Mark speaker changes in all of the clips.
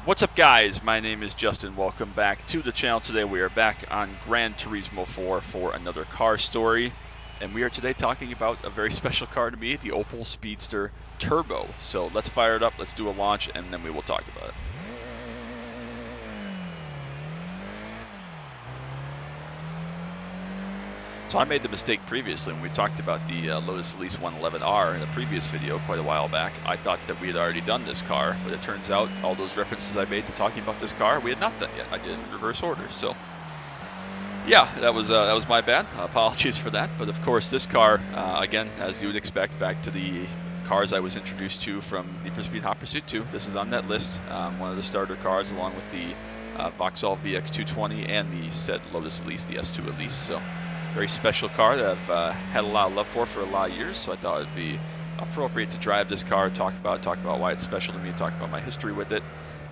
Speaker 1: What's up, guys? My name is Justin. Welcome back to the channel. Today we are back on Gran Turismo 4 for another car story, and we are today talking about a very special car to me, the Opel Speedster Turbo. So let's fire it up, let's do a launch, and then we will talk about it. So I made the mistake previously when we talked about the Lotus Elise 111R in a previous video quite a while back. I thought that we had already done this car, but it turns out all those references I made to talking about this car, we had not done yet. I did it in reverse order. So yeah, that was my bad. Apologies for that. But of course, this car, again, as you would expect, back to the cars I was introduced to from Need for Speed Hot Pursuit 2. This is on that list, one of the starter cars, along with the Vauxhall VX220 and the said Lotus Elise, the S2 Elise. So very special car that I've had a lot of love for a lot of years. So I thought it'd be appropriate to drive this car, talk about why it's special to me, talk about my history with it,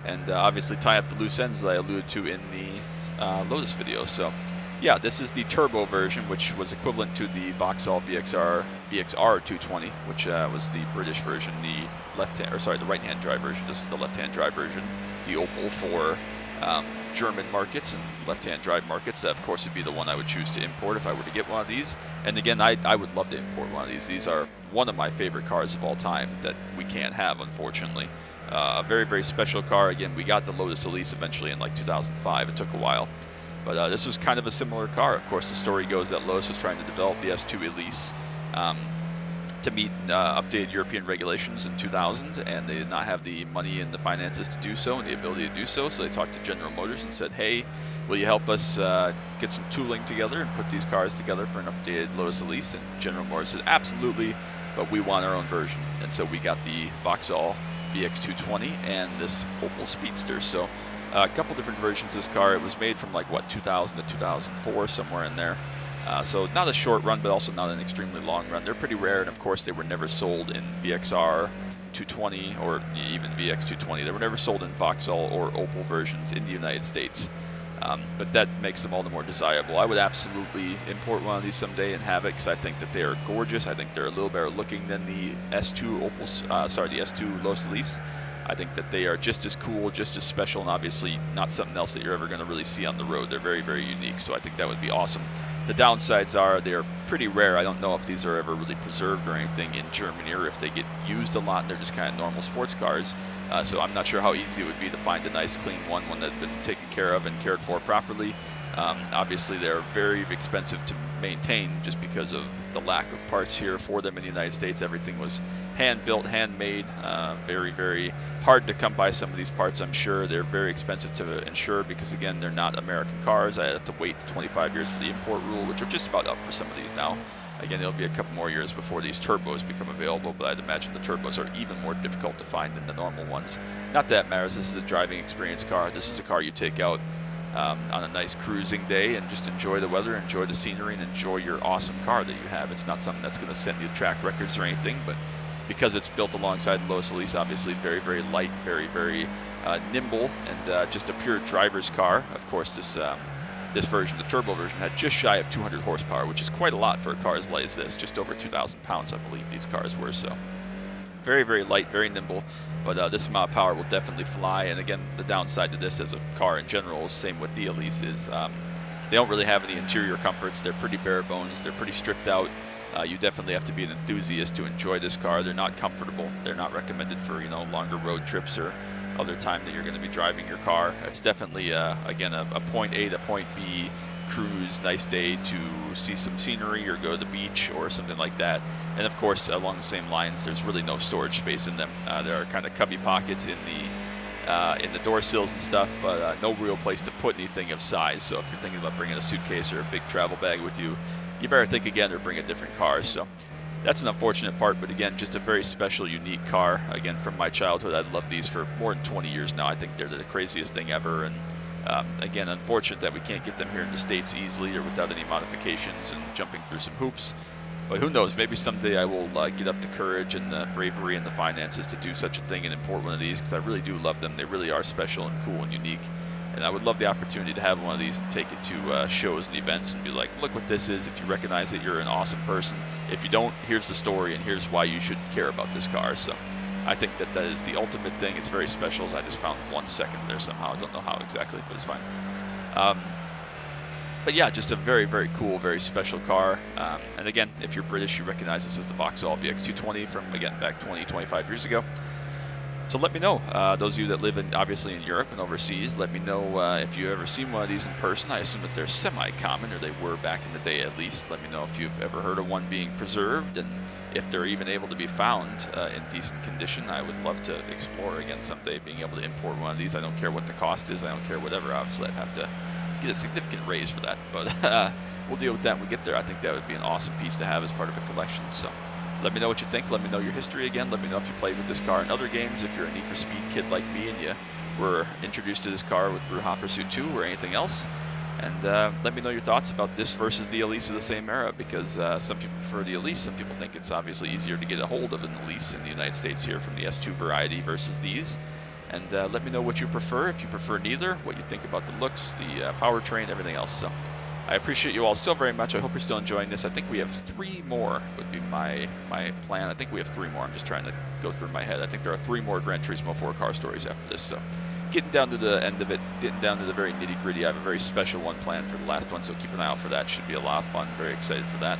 Speaker 1: and obviously tie up the loose ends that I alluded to in the Lotus video. So yeah, this is the turbo version, which was equivalent to the Vauxhall VXR 220, which was the British version, the right-hand drive version. This is the left-hand drive version. The Opel for German markets and left-hand drive markets. That, of course, would be the one I would choose to import if I were to get one of these. And again, I would love to import one of these. These are one of my favorite cars of all time that we can't have, unfortunately. A very, very special car. Again, we got the Lotus Elise eventually in like 2005. It took a while. But this was kind of a similar car. Of course, the story goes that Lotus was trying to develop the S2 Elise to meet updated European regulations in 2000, and they did not have the money and the finances to do so and the ability to do so. So they talked to General Motors and said, hey, will you help us get some tooling together and put these cars together for an updated Lotus Elise? And General Motors said, absolutely, but we want our own version. And so we got the Vauxhall VX220 and this Opel Speedster. So a couple different versions of this car. It was made from like 2000 to 2004, somewhere in there. So not a short run, but also not an extremely long run. They're pretty rare, and of course they were never sold in VXR 220 or even VX220. They were never sold in Vauxhall or Opel versions in the United States. But that makes them all the more desirable. I would absolutely import one of these someday and have it, because I think that they are gorgeous. I think they're a little better looking than the S2 the S2 Lotus Elise. I think that they are just as cool, just as special, and obviously not something else that you're ever going to really see on the road. They're very, very unique, so I think that would be awesome. The downsides are they're pretty rare. I don't know if these are ever really preserved or anything in Germany, or if they get used a lot. They're just kind of normal sports cars, so I'm not sure how easy it would be to find a nice, clean one that's been taken care of and cared for properly. Obviously, they're very expensive to maintain just because of the lack of parts here for them in the United States. Everything was hand-built, handmade, very, very hard to come by some of these parts, I'm sure. They're very expensive to insure because, again, they're not American cars. I have to wait 25 years for the import rule, which are just about up for some of these now. Again, it'll be a couple more years before these turbos become available, but I'd imagine the turbos are even more difficult to find than the normal ones. Not that it matters. This is a driving experience car. This is a car you take out on a nice cruising day and just enjoy the weather, enjoy the scenery, and enjoy your awesome car that you have. It's not something that's going to send you track records or anything, but because it's built alongside the Lotus Elise, obviously very, very light, very, very nimble, and just a pure driver's car. Of course, this version, the turbo version, had just shy of 200 horsepower, which is quite a lot for a car as light as this. Just over 2,000 pounds, I believe these cars were. So very, very light, very nimble, but this amount of power will definitely fly. And again, the downside to this as a car in general, same with the Elise, is they don't really have any interior comforts. They're pretty bare bones. They're pretty stripped out. You definitely have to be an enthusiast to enjoy this car. They're not comfortable. They're not recommended for longer road trips or other time that you're going to be driving your car. It's definitely again a point A to point B cruise, nice day to see some scenery or go to the beach or something like that. And of course, along the same lines, there's really no storage space in them. There are kind of cubby pockets in the door sills and stuff, but no real place to put anything of size. So if you're thinking about bringing a suitcase or a big travel bag with you, you better think again or bring a different car. So that's an unfortunate part, but again, just a very special, unique car. Again, from my childhood, I've loved these for more than 20 years now. I think they're the craziest thing ever, and again, unfortunate that we can't get them here in the States easily or without any modifications and jumping through some hoops. But who knows, maybe someday I will get up the courage and the bravery and the finances to do such a thing and import one of these, because I really do love them. They really are special and cool and unique. And I would love the opportunity to have one of these and take it to shows and events and be like, look what this is. If you recognize it, you're an awesome person. If you don't, here's the story and here's why you should care about this car. So I think that that is the ultimate thing. It's very special. I just found 1 second there somehow. I don't know how exactly, but it's fine. But yeah, just a very, very cool, very special car. And again, if you're British, you recognize this as the Vauxhall VX220 from, again, back 20, 25 years ago. So let me know, those of you that live obviously in Europe and overseas, let me know if you've ever seen one of these in person. I assume that they're semi-common, or they were back in the day at least. Let me know if you've ever heard of one being preserved, and if they're even able to be found in decent condition. I would love to explore again someday, being able to import one of these. I don't care what the cost is. I don't care whatever. Obviously, I'd have to get a significant raise for that, but we'll deal with that when we get there. I think that would be an awesome piece to have as part of a collection. So let me know what you think. Let me know your history again. Let me know if you played with this car in other games. If you're a Need for Speed kid like me and you were introduced to this car with Brewhop Pursuit 2 or anything else. And let me know your thoughts about this versus the Elise of the same era, because some people prefer the Elise. Some people think it's obviously easier to get a hold of an Elise in the United States here from the S2 variety versus these. And let me know what you prefer, if you prefer neither, what you think about the looks, the powertrain, everything else. So I appreciate you all so very much. I hope you're still enjoying this. I think we have 3 more would be my plan. I think we have 3 more. I'm just trying to go through my head. I think there are 3 more Gran Turismo 4 car stories after this. So getting down to the end of it, getting down to the very nitty gritty. I have a very special one planned for the last one, so keep an eye out for that. Should be a lot of fun. Very excited for that.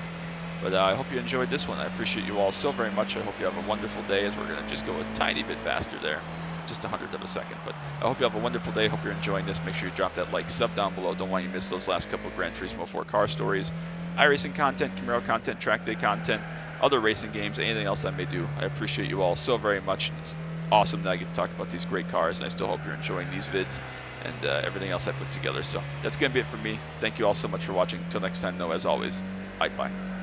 Speaker 1: But I hope you enjoyed this one. I appreciate you all so very much. I hope you have a wonderful day, as we're going to just go a tiny bit faster there. Just a 100th of a second. But I hope you have a wonderful day. Hope you're enjoying this. Make sure you drop that like, sub down below. Don't want you to miss those last couple of Gran Turismo 4 car stories, iRacing content, Camaro content, track day content, other racing games, anything else I may do. I appreciate you all so very much. It's awesome that I get to talk about these great cars, and I still hope you're enjoying these vids and everything else I put together. So that's going to be it for me. Thank you all so much for watching. Until next time, though, as always, bye-bye.